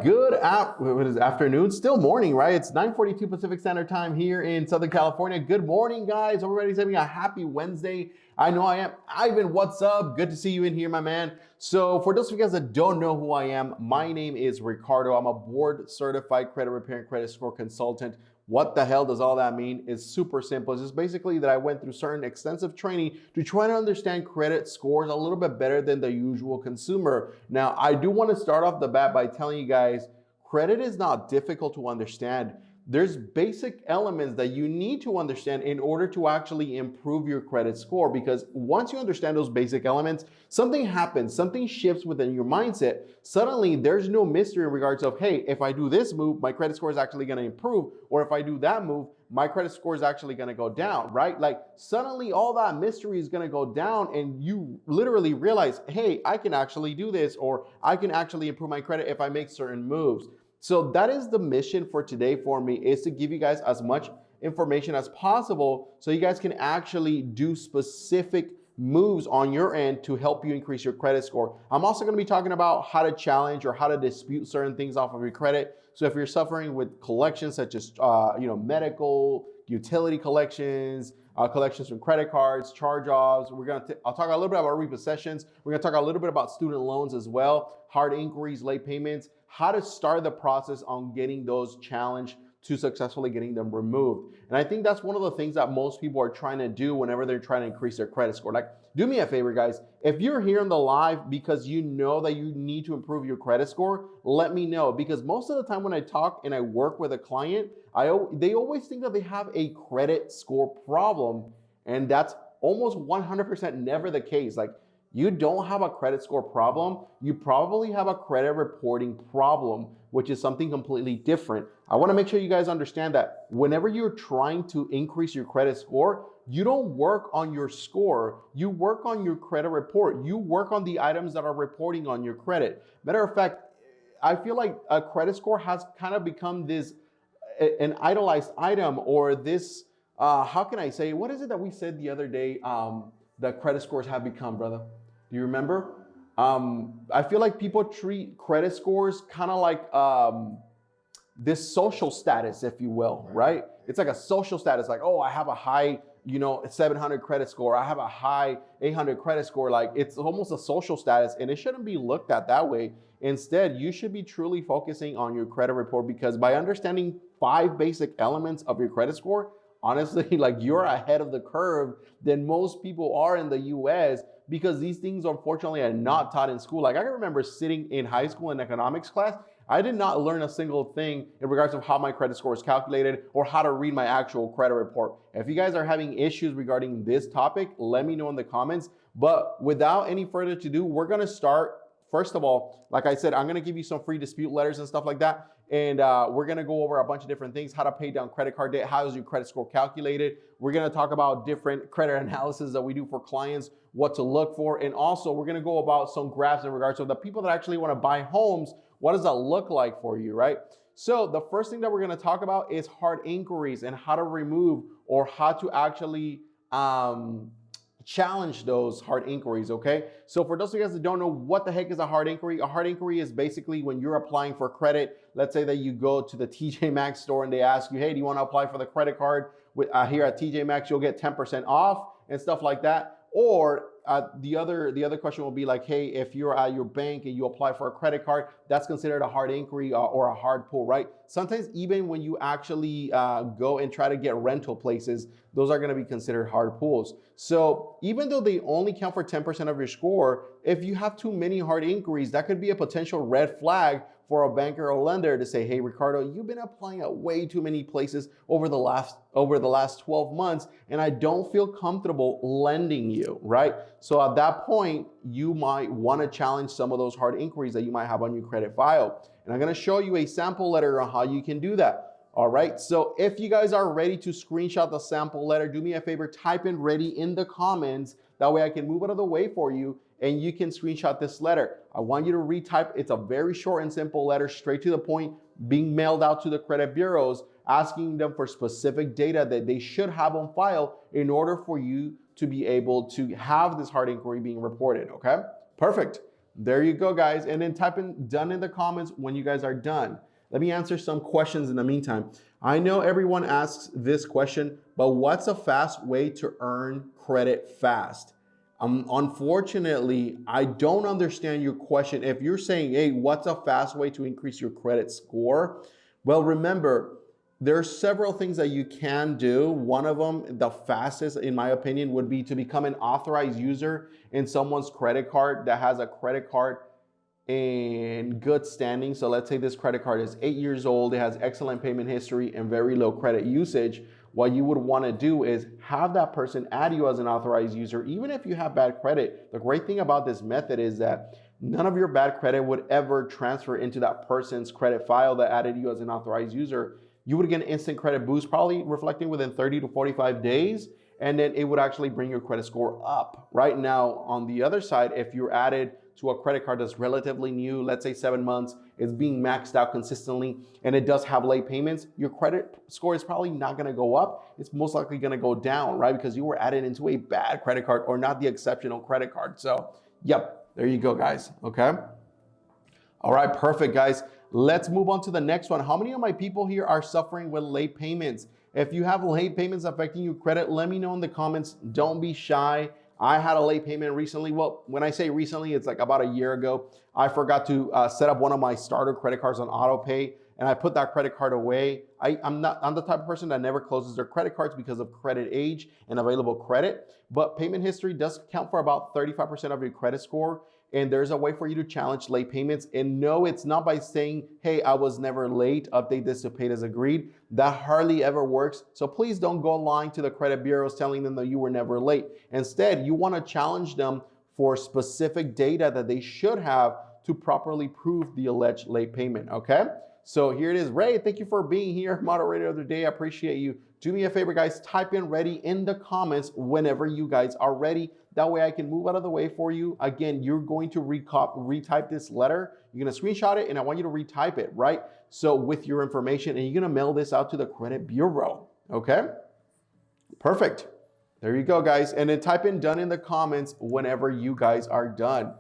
What is it, afternoon? Still morning, right? It's 9:42 Pacific Standard Time here in Southern California. Good morning, guys. Everybody's having a happy Wednesday. I know I am. Ivan, what's up? Good to see you in here, my man. So for those of you guys that don't know who I am, my name is Ricardo. I'm a board certified credit repair and credit score consultant. What the hell does all that mean? It's super simple. It's just basically that I went through certain extensive training to try to understand credit scores a little bit better than the usual consumer. Now, I do want to start off the bat by telling you guys, credit is not difficult to understand. There's basic elements that you need to understand in order to actually improve your credit score, because once you understand those basic elements, something happens, something shifts within your mindset. Suddenly, there's no mystery in regards of, hey, if I do this move, my credit score is actually going to improve, or if I do that move, my credit score is actually going to go down, right? Like suddenly all that mystery is going to go down and you literally realize, hey, I can actually do this, or I can actually improve my credit if I make certain moves. So that is the mission for today for me, is to give you guys as much information as possible so you guys can actually do specific moves on your end to help you increase your credit score. I'm also going to be talking about how to challenge or how to dispute certain things off of your credit. So if you're suffering with collections such as medical, utility collections, collections from credit cards, charge-offs, I'll talk a little bit about repossessions. We're going to talk a little bit about student loans as well, hard inquiries, late payments, how to start the process on getting those challenged to successfully getting them removed. And I think that's one of the things that most people are trying to do whenever they're trying to increase their credit score. Like, do me a favor, guys. If you're here on the live because you know that you need to improve your credit score, let me know. Because most of the time when I talk and I work with a client, they always think that they have a credit score problem. And that's almost 100% never the case. Like, you don't have a credit score problem. You probably have a credit reporting problem, which is something completely different. I want to make sure you guys understand that whenever you're trying to increase your credit score, you don't work on your score. You work on your credit report. You work on the items that are reporting on your credit. Matter of fact, I feel like a credit score has kind of become an idolized item, or this, how can I say, what is it that we said the other day that credit scores have become, brother? Do you remember? I feel like people treat credit scores kind of like this social status, if you will, right? It's like a social status, like, oh, I have a high, 700 credit score. I have a high 800 credit score. Like, it's almost a social status, and it shouldn't be looked at that way. Instead, you should be truly focusing on your credit report, because by understanding 5 basic elements of your credit score, honestly, like, you're ahead of the curve than most people are in the US, because these things unfortunately are not taught in school. Like, I can remember sitting in high school in economics class, I did not learn a single thing in regards to how my credit score is calculated or how to read my actual credit report. If you guys are having issues regarding this topic, let me know in the comments. But without any further ado, we're gonna start. First of all, like I said, I'm gonna give you some free dispute letters and stuff like that. And we're gonna go over a bunch of different things, how to pay down credit card debt, how is your credit score calculated. We're gonna talk about different credit analysis that we do for clients, what to look for. And also we're gonna go about some graphs in regards to the people that actually wanna buy homes. What does that look like for you, right? So the first thing that we're gonna talk about is hard inquiries and how to remove or how to actually challenge those hard inquiries, okay? So for those of you guys that don't know what the heck is a hard inquiry is basically when you're applying for credit. Let's say that you go to the TJ Maxx store and they ask you, hey, do you want to apply for the credit card? Here at TJ Maxx, you'll get 10% off and stuff like that. Or the other question will be like, hey, if you're at your bank and you apply for a credit card, that's considered a hard inquiry or a hard pull, right? Sometimes even when you actually go and try to get rental places, those are going to be considered hard pulls. So even though they only count for 10% of your score, if you have too many hard inquiries, that could be a potential red flag for a banker or lender to say, hey, Ricardo, you've been applying at way too many places over the last 12 months, and I don't feel comfortable lending you, right? So at that point, you might want to challenge some of those hard inquiries that you might have on your credit file. And I'm going to show you a sample letter on how you can do that. All right, so if you guys are ready to screenshot the sample letter, do me a favor, type in ready in the comments. That way I can move out of the way for you and you can screenshot this letter. I want you to retype. It's a very short and simple letter, straight to the point, being mailed out to the credit bureaus, asking them for specific data that they should have on file in order for you to be able to have this hard inquiry being reported, okay? Perfect. There you go, guys. And then type in done in the comments when you guys are done. Let me answer some questions in the meantime. I know everyone asks this question, but what's a fast way to earn credit fast? Unfortunately, I don't understand your question. If you're saying, hey, what's a fast way to increase your credit score? Well, remember, there's several things that you can do. One of them, the fastest, in my opinion, would be to become an authorized user in someone's credit card that has a credit card in good standing. So let's say this credit card is 8 years old, it has excellent payment history and very low credit usage. What you would want to do is have that person add you as an authorized user, even if you have bad credit. The great thing about this method is that none of your bad credit would ever transfer into that person's credit file that added you as an authorized user. You would get an instant credit boost, probably reflecting within 30 to 45 days, and then it would actually bring your credit score up. Right now, on the other side, if you're added to a credit card that's relatively new, let's say 7 months, it's being maxed out consistently, and it does have late payments, your credit score is probably not gonna go up. It's most likely gonna go down, right? Because you were added into a bad credit card or not the exceptional credit card. So, yep, there you go, guys, okay? All right, perfect, guys. Let's move on to the next one. How many of my people here are suffering with late payments? If you have late payments affecting your credit, let me know in the comments. Don't be shy. I had a late payment recently. Well, when I say recently, it's like about a year ago. I forgot to set up one of my starter credit cards on auto pay, and I put that credit card away. I'm the type of person that never closes their credit cards because of credit age and available credit, but payment history does count for about 35% of your credit score. And there's a way for you to challenge late payments. And no, it's not by saying, hey, I was never late, update this to paid as agreed. That hardly ever works. So please don't go lying to the credit bureaus telling them that you were never late. Instead, you want to challenge them for specific data that they should have to properly prove the alleged late payment, okay? So here it is. Ray, thank you for being here, moderator of the day. I appreciate you. Do me a favor, guys, type in ready in the comments whenever you guys are ready. That way I can move out of the way for you. Again, you're going to retype this letter. You're going to screenshot it, and I want you to retype it, right? So with your information, and you're going to mail this out to the credit bureau, okay? Perfect. There you go, guys. And then type in done in the comments whenever you guys are done.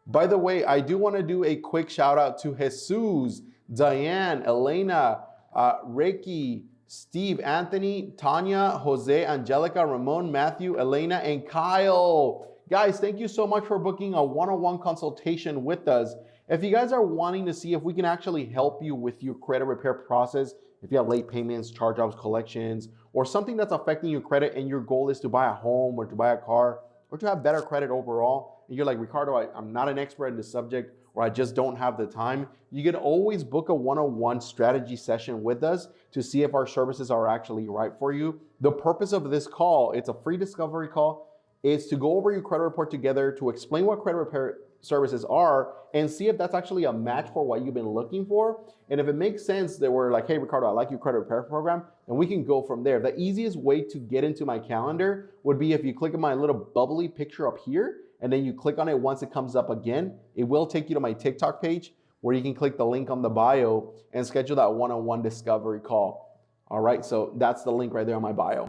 By the way, I do want to do a quick shout out to Jesus, Diane, Elena, Reiki, Steve, Anthony, Tanya, Jose, Angelica, Ramon, Matthew, Elena, and Kyle. Guys, thank you so much for booking a one-on-one consultation with us. If you guys are wanting to see if we can actually help you with your credit repair process, if you have late payments, charge-offs, collections, or something that's affecting your credit and your goal is to buy a home or to buy a car or to have better credit overall, and you're like, Ricardo, I'm not an expert in this subject, or I just don't have the time, you can always book a one-on-one strategy session with us to see if our services are actually right for you. The purpose of this call, it's a free discovery call, is to go over your credit report together, to explain what credit repair services are and see if that's actually a match for what you've been looking for. And if it makes sense that we're like, hey, Ricardo, I like your credit repair program, and we can go from there. The easiest way to get into my calendar would be if you click on my little bubbly picture up here, and then you click on it once it comes up again. It will take you to my TikTok page where you can click the link on the bio and schedule that one-on-one discovery call. All right, so that's the link right there on my bio.